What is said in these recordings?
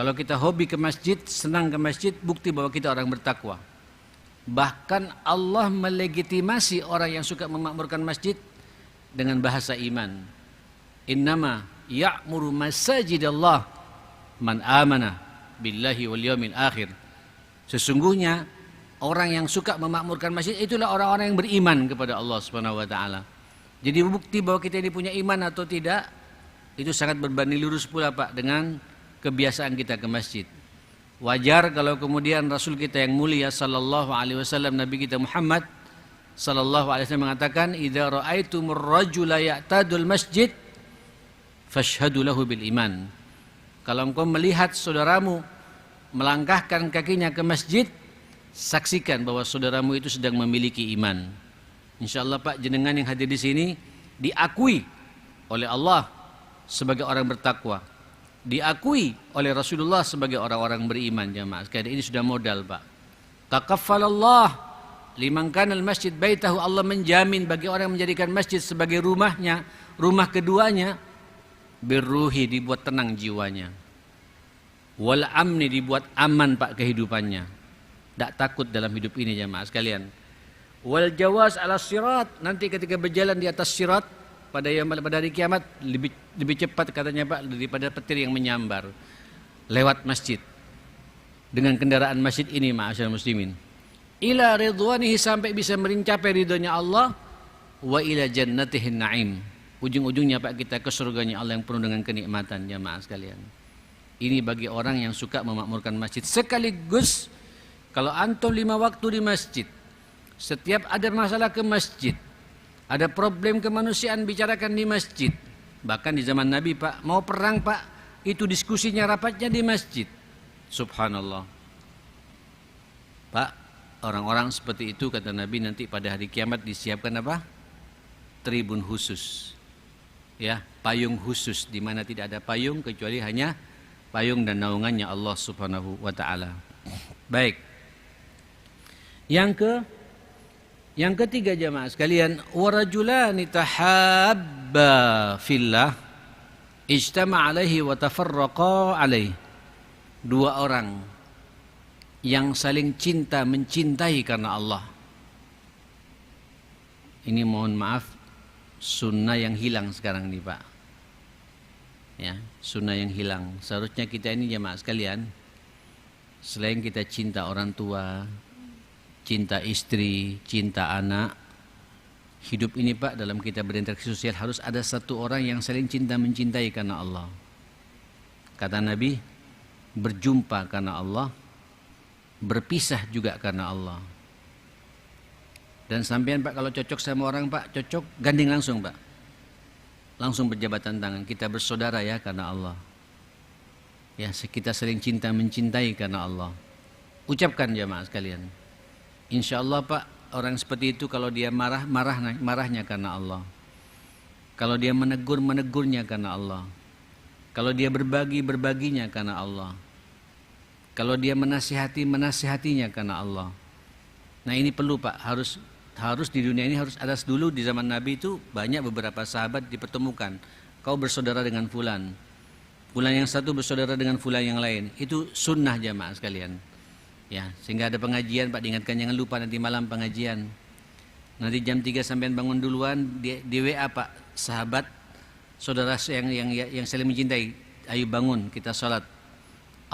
Kalau kita hobi ke masjid, senang ke masjid, bukti bahwa kita orang bertakwa. Bahkan Allah melegitimasi orang yang suka memakmurkan masjid dengan bahasa iman. Innama ya'muru masajidallah man amana billahi wal yawmil akhir. Sesungguhnya orang yang suka memakmurkan masjid itulah orang-orang yang beriman kepada Allah Subhanahu wa taala. Jadi bukti bahwa kita ini punya iman atau tidak itu sangat berbanding lurus pula Pak dengan kebiasaan kita ke masjid. Wajar kalau kemudian Rasul kita yang mulia sallallahu alaihi wasallam, Nabi kita Muhammad sallallahu alaihi wasallam mengatakan, "Idza ra'aitumur rajula ya'tadul masjid fashhadu lahu bil iman." Kalau engkau melihat saudaramu melangkahkan kakinya ke masjid, saksikan bahwa saudaramu itu sedang memiliki iman. Insyaallah Pak, jenengan yang hadir di sini diakui oleh Allah sebagai orang bertakwa, diakui oleh Rasulullah sebagai orang-orang beriman. Jamaah sekalian, ini sudah modal Pak. Takaffalallah liman kana al-masjid baitahu. Allah menjamin bagi orang yang menjadikan masjid sebagai rumahnya, rumah keduanya, birruhi, dibuat tenang jiwanya, wal amni, dibuat aman Pak kehidupannya, tidak takut dalam hidup ini jamaah sekalian. Wal jawaz ala sirat, nanti ketika berjalan di atas sirat pada hari kiamat lebih cepat katanya Pak daripada petir yang menyambar lewat masjid. Dengan kendaraan masjid ini ma'asyarul muslimin, ila ridwanihi, sampai bisa mencapai ridhonya Allah, wa ila jannatihin na'im, ujung-ujungnya Pak kita ke surganya Allah yang penuh dengan kenikmatan. Jamaah sekalian, ini bagi orang yang suka memakmurkan masjid. Sekaligus kalau antum 5 waktu di masjid, setiap ada masalah ke masjid, ada problem kemanusiaan bicarakan di masjid. Bahkan di zaman Nabi Pak, mau perang Pak, itu diskusinya rapatnya di masjid. Subhanallah. Pak, orang-orang seperti itu kata Nabi nanti pada hari kiamat disiapkan apa? Tribun khusus. Ya, payung khusus di mana tidak ada payung kecuali hanya payung dan naungannya Allah Subhanahu wa taala. Baik. Yang ketiga jamaah sekalian, warajulani tahabba fillah ijtama alaihi wa tafarraqa alaihi. Dua orang yang saling cinta mencintai karena Allah. Ini mohon maaf sunnah yang hilang sekarang nih Pak. Ya, sunnah yang hilang. Seharusnya kita ini jamaah sekalian, selain kita cinta orang tua, cinta istri, cinta anak, hidup ini Pak dalam kita berinteraksi sosial harus ada satu orang yang saling cinta mencintai karena Allah. Kata Nabi, berjumpa karena Allah, berpisah juga karena Allah. Dan sampean Pak kalau cocok sama orang Pak, cocok gandeng langsung Pak, langsung berjabatan tangan, kita bersaudara ya karena Allah. Ya, kita saling cinta mencintai karena Allah. Ucapkan jamaah sekalian. Insya Allah Pak, orang seperti itu kalau dia marahnya karena Allah. Kalau dia menegurnya karena Allah. Kalau dia berbaginya karena Allah. Kalau dia menasihatinya karena Allah. Nah ini perlu Pak, harus di dunia ini harus ada. Dulu di zaman Nabi itu banyak beberapa sahabat dipertemukan. Kau bersaudara dengan fulan, fulan yang satu bersaudara dengan fulan yang lain. Itu sunnah jamaah sekalian. Ya, sehingga ada pengajian Pak, diingatkan jangan lupa nanti malam pengajian. Nanti jam 3 sampean bangun duluan di WA Pak, sahabat saudara yang saling mencintai, ayo bangun kita salat.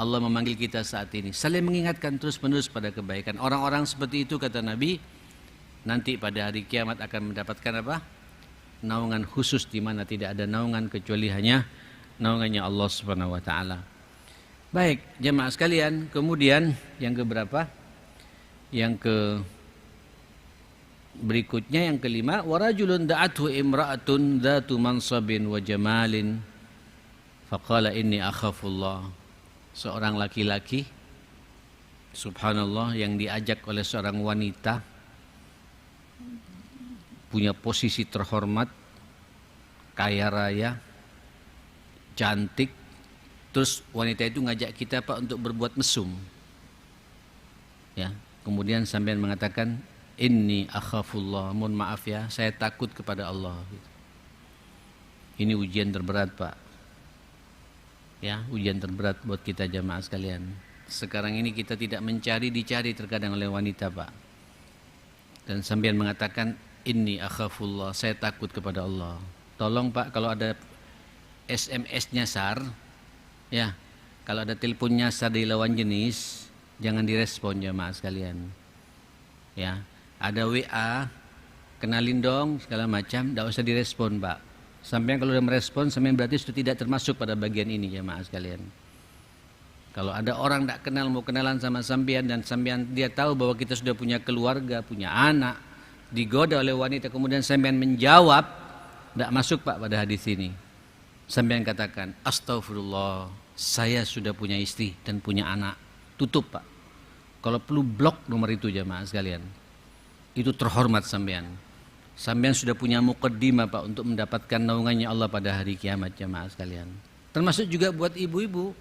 Allah memanggil kita saat ini. Saling mengingatkan terus-menerus pada kebaikan. Orang-orang seperti itu kata Nabi nanti pada hari kiamat akan mendapatkan apa? Naungan khusus di mana tidak ada naungan kecuali hanya naungannya Allah Subhanahu wa taala. Baik, jemaah sekalian, kemudian yang keberapa? Berikutnya yang kelima, warajulun da'athu imra'atun dzatu mansabin wa jamalin faqala inni akhafullah. Seorang laki-laki, subhanallah, yang diajak oleh seorang wanita punya posisi terhormat, kaya raya, cantik. Terus wanita itu ngajak kita Pak untuk berbuat mesum. Ya, kemudian sampean mengatakan inni akhafullah, mohon maaf ya, saya takut kepada Allah. Ini ujian terberat Pak. Ya, ujian terberat buat kita jamaah sekalian. Sekarang ini kita tidak mencari, dicari terkadang oleh wanita, Pak. Dan sambian mengatakan, inni akhafullah, saya takut kepada Allah. Tolong Pak, kalau ada SMS nyasar, ya, kalau ada telepon nyasar dari lawan jenis, jangan direspon jamaah sekalian. Ya, ada WA, kenalin dong segala macam, tidak usah direspon Pak. Sampai kalau udah merespon, sampai berarti sudah tidak termasuk pada bagian ini jamaah sekalian. Kalau ada orang tidak kenal mau kenalan sama sampean dan sampean dia tahu bahwa kita sudah punya keluarga, punya anak, digoda oleh wanita kemudian sampean menjawab, tidak masuk Pak pada hadis ini. Sampean katakan, astagfirullah, saya sudah punya istri dan punya anak. Tutup Pak. Kalau perlu blok nomor itu jamaah sekalian. Itu terhormat sampean. Sampean sudah punya muqaddimah Pak untuk mendapatkan naungannya Allah pada hari kiamat jamaah sekalian. Termasuk juga buat ibu-ibu.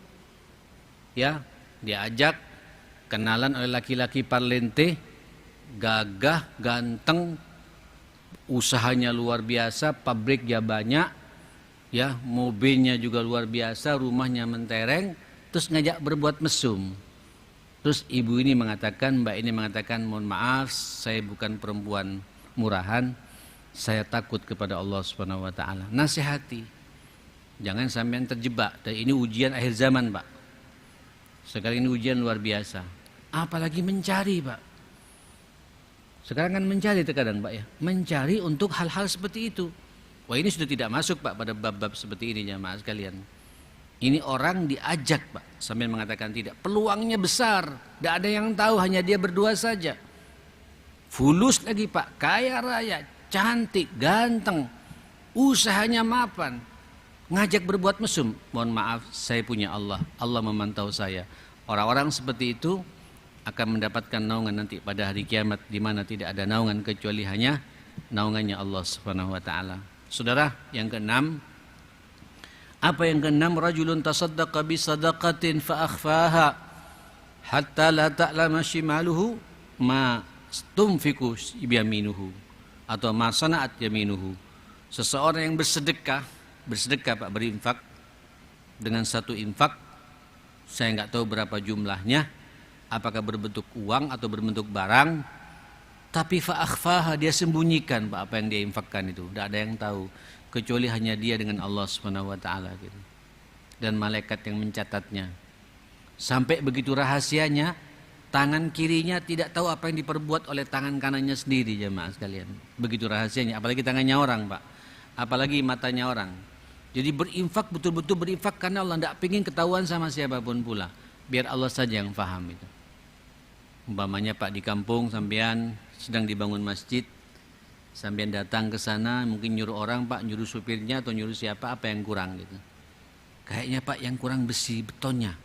Ya, diajak kenalan oleh laki-laki parlente, gagah, ganteng, usahanya luar biasa, pabriknya banyak, ya, mobilnya juga luar biasa, rumahnya mentereng, terus ngajak berbuat mesum. Terus ibu ini mengatakan, mbak ini mengatakan, mohon maaf, saya bukan perempuan murahan, saya takut kepada Allah Subhanahu wa taala. Nasihati. Jangan sampai terjebak. Dan ini ujian akhir zaman, Pak. Sekarang ini ujian luar biasa. Apalagi mencari, Pak. Sekarang kan mencari terkadang, Pak ya. Mencari untuk hal-hal seperti itu. Wah, ini sudah tidak masuk, Pak, pada bab-bab seperti ini jamaah sekalian. Ini orang diajak, Pak, sambil mengatakan tidak. Peluangnya besar. Tidak ada yang tahu, hanya dia berdua saja. Fulus lagi, Pak, kaya raya, cantik, ganteng, usahanya mapan, ngajak berbuat mesum. Mohon maaf, saya punya Allah, Allah memantau saya. Orang-orang seperti itu akan mendapatkan naungan nanti pada hari kiamat, di mana tidak ada naungan kecuali hanya naungannya Allah Subhanahu wa taala. Saudara, yang keenam, apa yang keenam? Rajulun tasaddaqa bi sadaqatin fa akhfaha hatta la ta'lama shimaluhu ma tunfiku yaminuhu atau ma sana'at yaminuhu. Seseorang yang bersedekah Pak, berinfak dengan satu infak, saya nggak tahu berapa jumlahnya, apakah berbentuk uang atau berbentuk barang, tapi fa akhfaha, dia sembunyikan Pak apa yang dia infakkan itu, tidak ada yang tahu kecuali hanya dia dengan Allah Subhanahu wa taala gitu. Dan malaikat yang mencatatnya. Sampai begitu rahasianya, tangan kirinya tidak tahu apa yang diperbuat oleh tangan kanannya sendiri jemaah sekalian. Begitu rahasianya, apalagi tangannya orang, Pak. Apalagi matanya orang. Jadi berinfak, betul-betul berinfak karena Allah, tidak ingin ketahuan sama siapapun pula. Biar Allah saja yang paham itu. Umpamanya Pak, di kampung sampean sedang dibangun masjid, sampean datang ke sana, mungkin nyuruh orang Pak, nyuruh supirnya atau nyuruh siapa, apa yang kurang gitu. Kayaknya Pak yang kurang besi betonnya.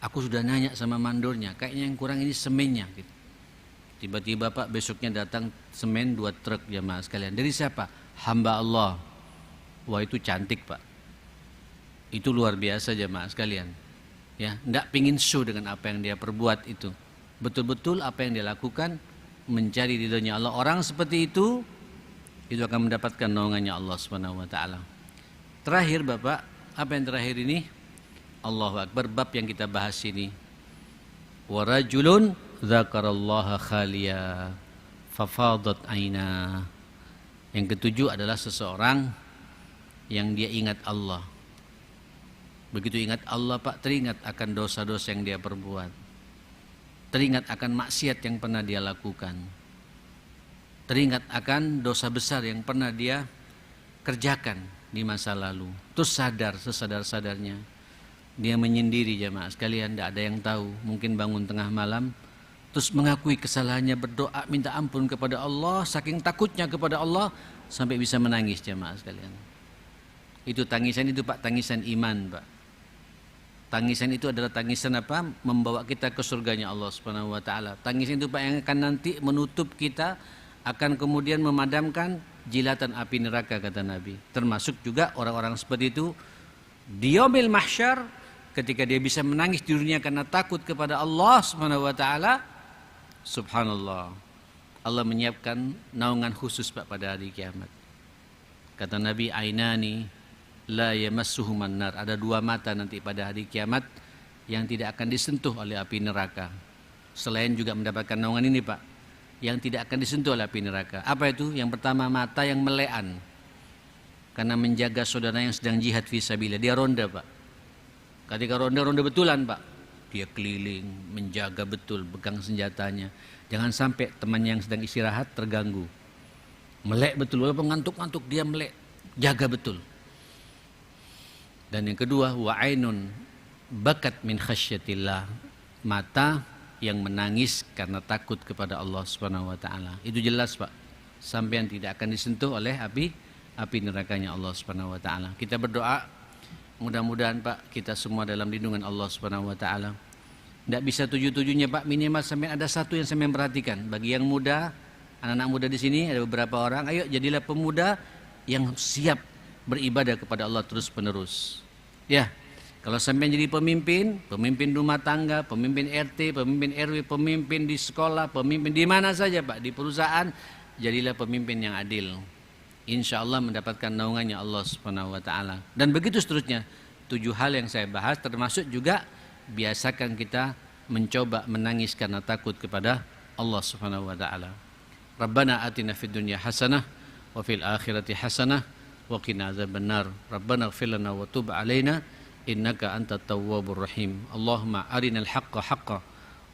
Aku sudah nanya sama mandornya, kayaknya yang kurang ini semennya gitu. Tiba-tiba Pak besoknya datang semen 2 truk jamaah sekalian. Dari siapa? Hamba Allah. Wah, itu cantik Pak. Itu luar biasa jamaah sekalian. Ya, enggak pingin show dengan apa yang dia perbuat itu. Betul-betul apa yang dia lakukan mencari ridhonya Allah. Orang seperti itu akan mendapatkan naungannya Allah Subhanahu wa taala. Terakhir Bapak, apa yang terakhir ini? Allahu Akbar, bab yang kita bahas ini. Wa rajulun dzakarallaha khaliya fafadat aina. Yang ketujuh adalah seseorang yang dia ingat Allah. Begitu ingat Allah Pak, teringat akan dosa-dosa yang dia perbuat. Teringat akan maksiat yang pernah dia lakukan. Teringat akan dosa besar yang pernah dia kerjakan di masa lalu. Terus sadar sesadar-sadarnya. Dia menyendiri jamaah sekalian, tidak ada yang tahu. Mungkin bangun tengah malam, terus mengakui kesalahannya, berdoa minta ampun kepada Allah, saking takutnya kepada Allah sampai bisa menangis jamaah sekalian. Itu tangisan itu Pak, tangisan iman Pak. Tangisan itu adalah tangisan apa? Membawa kita ke surganya Allah Subhanahu wa taala. Tangisan itu Pak yang akan nanti menutup kita, akan kemudian memadamkan jilatan api neraka kata Nabi. Termasuk juga orang-orang seperti itu di yaumil mahsyar, ketika dia bisa menangis di dunia karena takut kepada Allah Subhanahu wa taala. Subhanallah. Allah menyiapkan naungan khusus Pak pada hari kiamat. Kata Nabi, ainani la yamassuhuman nar. Ada dua mata nanti pada hari kiamat yang tidak akan disentuh oleh api neraka. Selain juga mendapatkan naungan ini Pak, yang tidak akan disentuh oleh api neraka. Apa itu? Yang pertama, mata yang melean karena menjaga saudara yang sedang jihad fisabilillah. Dia ronda Pak. Ketika ronda betulan Pak, dia keliling, menjaga betul, pegang senjatanya. Jangan sampai temannya yang sedang istirahat terganggu. Melek betul, walaupun ngantuk-ngantuk dia melek, jaga betul. Dan yang kedua, wa ainun bakat min khasyatillah, mata yang menangis karena takut kepada Allah Subhanahu wa taala. Itu jelas Pak, sampean tidak akan disentuh oleh api nerakanya Allah Subhanahu wa taala. Kita berdoa mudah-mudahan Pak kita semua dalam lindungan Allah Subhanahu wa taala. Tidak bisa tujuh-tujuhnya Pak, minimal sampean ada satu yang sampean perhatikan. Bagi yang muda, anak-anak muda di sini ada beberapa orang, ayo jadilah pemuda yang siap beribadah kepada Allah terus-menerus. Ya, kalau sampai jadi pemimpin rumah tangga, pemimpin RT, pemimpin RW, pemimpin di sekolah, pemimpin di mana saja Pak, di perusahaan, jadilah pemimpin yang adil. Insya Allah mendapatkan naungannya Allah Subhanahu wa taala. Dan begitu seterusnya. 7 hal yang saya bahas termasuk juga biasakan kita mencoba menangis karena takut kepada Allah Subhanahu wa taala. Rabbana atina fid dunya hasanah wa fil akhirati hasanah wa qina adzabannar. Rabbana ighfir lana wa tub alaina innaka antat tawwabur rahim. Allahumma arinal haqqa haqqan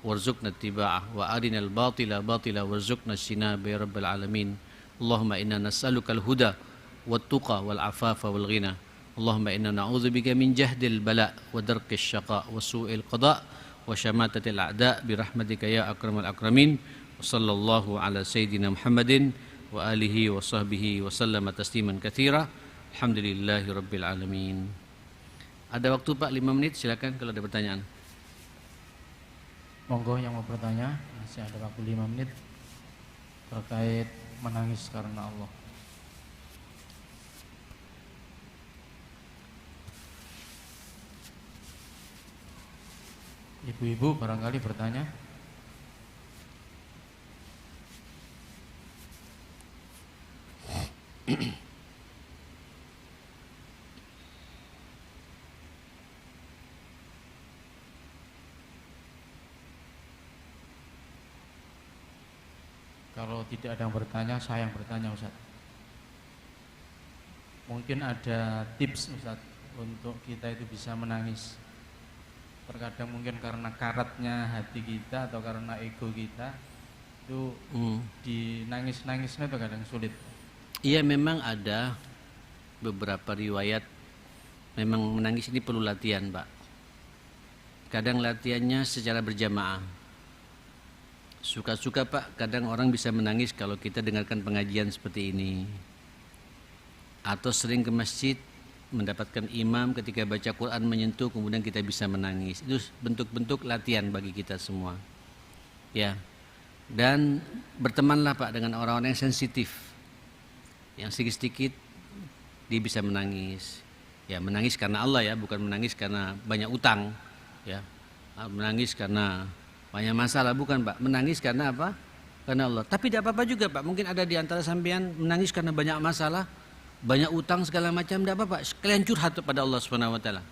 warzuqna ittiba'ah wa arinal batila batila warzuqna ijtinaba ya rabbal alamin. Allahumma inna nas'alukal huda wat tuqa wal afafa wal ghina. Allahumma inna na'udzubika min jahdil bala wa darkis syaqa wa su'il qada wa syamatatil a'da bi rahmatika ya akramal akramin. Wa sallallahu ala sayyidina Muhammadin wa alihi wa sahbihi wa sallama tasliman katsira. Alhamdulillahi rabbil alamin. Ada waktu Pak 5 menit, silakan kalau ada pertanyaan. Monggo yang mau bertanya, masih ada waktu 5 menit terkait menangis karena Allah. Ibu-ibu barangkali bertanya. Kalau tidak ada yang bertanya, saya yang bertanya Ustaz. Mungkin ada tips Ustaz untuk kita itu bisa menangis. Terkadang mungkin karena karatnya hati kita atau karena ego kita itu dinangis-nangisnya itu kadang sulit. Iya, memang ada beberapa riwayat memang menangis ini perlu latihan Pak. Kadang latihannya secara berjamaah. Suka-suka Pak, kadang orang bisa menangis kalau kita dengarkan pengajian seperti ini. Atau sering ke masjid mendapatkan imam ketika baca Quran menyentuh, kemudian kita bisa menangis. Itu bentuk-bentuk latihan bagi kita semua. Ya. Dan bertemanlah Pak dengan orang-orang yang sensitif. Yang sedikit-sedikit dia bisa menangis. Ya, menangis karena Allah ya, bukan menangis karena banyak utang, ya. Menangis karena banyak masalah, bukan Pak. Menangis karena apa? Karena Allah. Tapi tidak apa-apa juga Pak. Mungkin ada di antara sampean menangis karena banyak masalah, banyak utang segala macam, tidak apa-apa. Kalian curhat kepada Allah Subhanahu wa taala.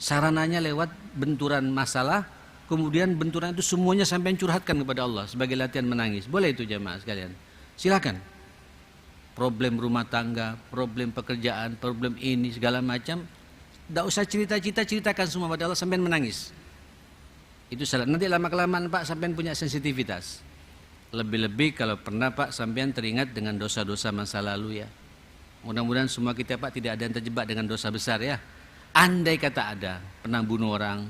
Sarananya lewat benturan masalah, kemudian benturan itu semuanya sampean curhatkan kepada Allah sebagai latihan menangis. Boleh itu jamaah sekalian. Silakan. Problem rumah tangga, problem pekerjaan, problem ini segala macam, tidak usah ceritakan semua pada Allah, sampean menangis. Itu salah. Nanti lama-kelamaan Pak sampean punya sensitivitas. Lebih-lebih kalau pernah Pak sampean teringat dengan dosa-dosa masa lalu ya. Mudah-mudahan semua kita Pak tidak ada yang terjebak dengan dosa besar ya. Andai kata ada pernah bunuh orang,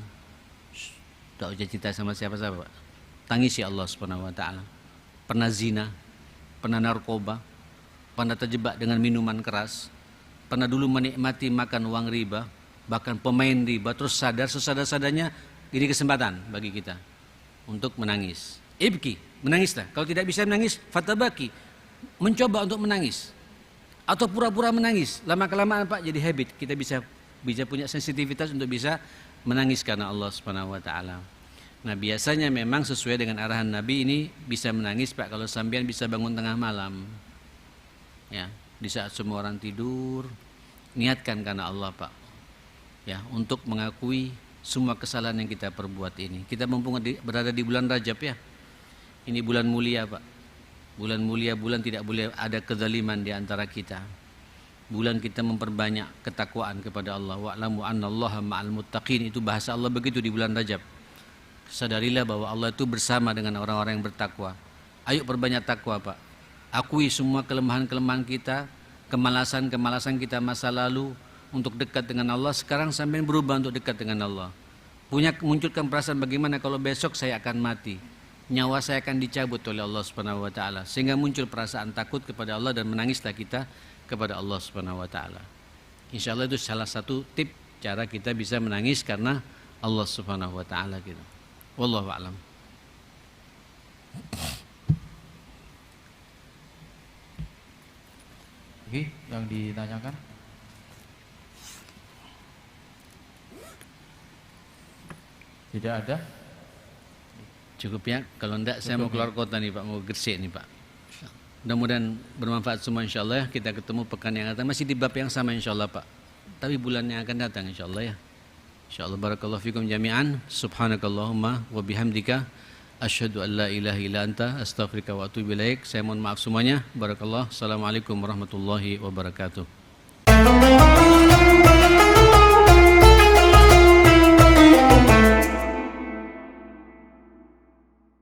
tidak usah cerita sama siapa-siapa Pak. Tangisi Allah Subhanahu wa taala. Pernah zina, pernah narkoba, pernah terjebak dengan minuman keras, pernah dulu menikmati makan uang riba, bahkan pemain riba, terus sadar sesadar-sadarnya. Ini kesempatan bagi kita untuk menangis. Ibki, menangislah. Kalau tidak bisa menangis, fatabaki, mencoba untuk menangis. Atau pura-pura menangis. Lama-kelamaan Pak jadi habit. Kita bisa punya sensitivitas untuk bisa menangis karena Allah Subhanahu wa taala. Nah, biasanya memang sesuai dengan arahan Nabi ini bisa menangis Pak kalau sampean bisa bangun tengah malam. Ya, di saat semua orang tidur, niatkan karena Allah Pak, ya, untuk mengakui semua kesalahan yang kita perbuat ini. Kita mumpung berada di bulan Rajab ya, ini bulan mulia Pak, bulan mulia, bulan tidak boleh ada kezaliman di antara kita, bulan kita memperbanyak ketakwaan kepada Allah. Wa'lamu annallaha ma'al muttaqin, itu bahasa Allah begitu di bulan Rajab. Sadarilah bahwa Allah itu bersama dengan orang-orang yang bertakwa. Ayo perbanyak takwa Pak, akui semua kelemahan-kelemahan kita, kemalasan-kemalasan kita masa lalu untuk dekat dengan Allah. Sekarang sampai berubah untuk dekat dengan Allah. Munculkan perasaan bagaimana kalau besok saya akan mati, nyawa saya akan dicabut oleh Allah Subhanahu wa taala, sehingga muncul perasaan takut kepada Allah dan menangislah kita kepada Allah Subhanahu wa taala. Insyaallah itu salah satu tip cara kita bisa menangis karena Allah Subhanahu wa taala gitu. Wallahu a'lam. Oke, yang ditanyakan? Tidak ada? Cukup ya, kalau enggak saya mau keluar kota nih Pak, mau Gresik nih Pak. Mudah-mudahan bermanfaat semua insyaallah ya. Kita ketemu pekan yang akan datang masih di bab yang sama insyaallah Pak, tapi bulan yang akan datang insyaallah ya. Insyaallah barakallahu fikum jami'an. Subhanakallahumma wa bihamdika asyhadu an la ilaha illa anta astaghfiruka wa atubu ilaik. Saya mohon maaf semuanya. Barakallah. Assalamualaikum warahmatullahi wabarakatuh.